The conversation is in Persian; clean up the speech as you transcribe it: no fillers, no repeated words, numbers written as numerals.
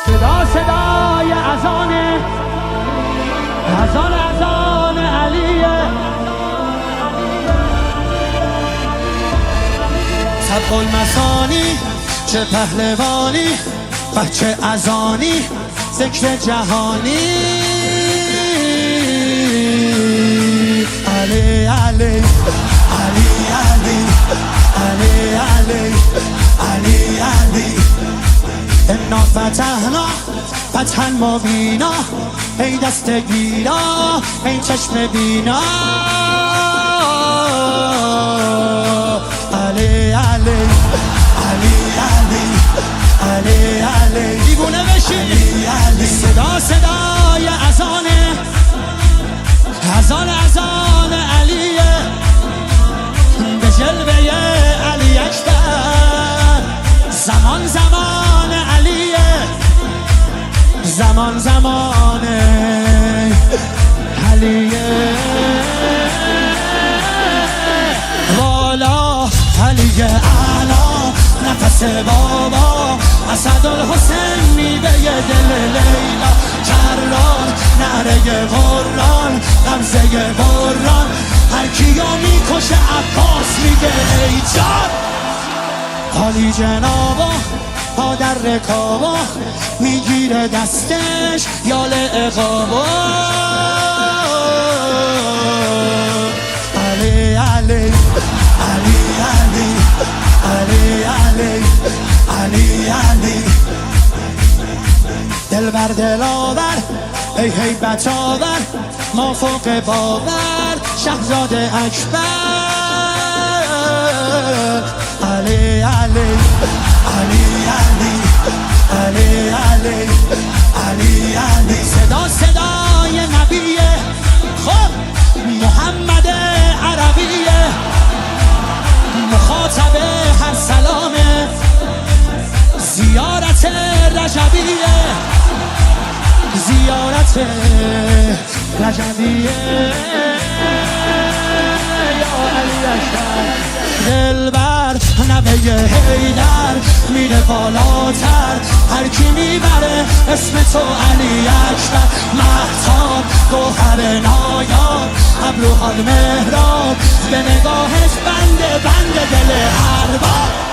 صدا صدای اذان علیه، طبق المثانی چه پهلوانی، بچه اذانی ذکر جهانی. علی علی علی علی علی علی علی علی انا فتحنا فتحا مبینا، ای دست گیرا ای چشم بینا. علی علی علی علی علی علی دیوونه بشی. صدا صدای اذان علیه، به جلوه علی اکبر. زمان زمان علیه، زمان زمان علیه. والا علی اعلا نفس بابا، اسدالحسین میوه دل لیلا. کرار نعره قرآن غمزه بران، هر کیو میکشه عباس میگه ای جان. حالی جنابا پا در رکابا، میگیره دستش یال عقابا. علی علی علی علی علی علی علی علی دل بر دل آور ای هیبت آور، ما فوق باور شهزاده اکبر. علی علی علی علی علی علی علی علی صدا صدای نبیه، خب محمد عربیه، مخاطب هر سلامه، زیارت رجبیه، زیارت رجبیه. یا علی اکبر دلبر نوه حیدر، میره بالاتر هر کی میبره اسم تو علی اکبر. مهتاب گوهر نایاب، ابروها مهراب، به نگاهش بند دل ارباب.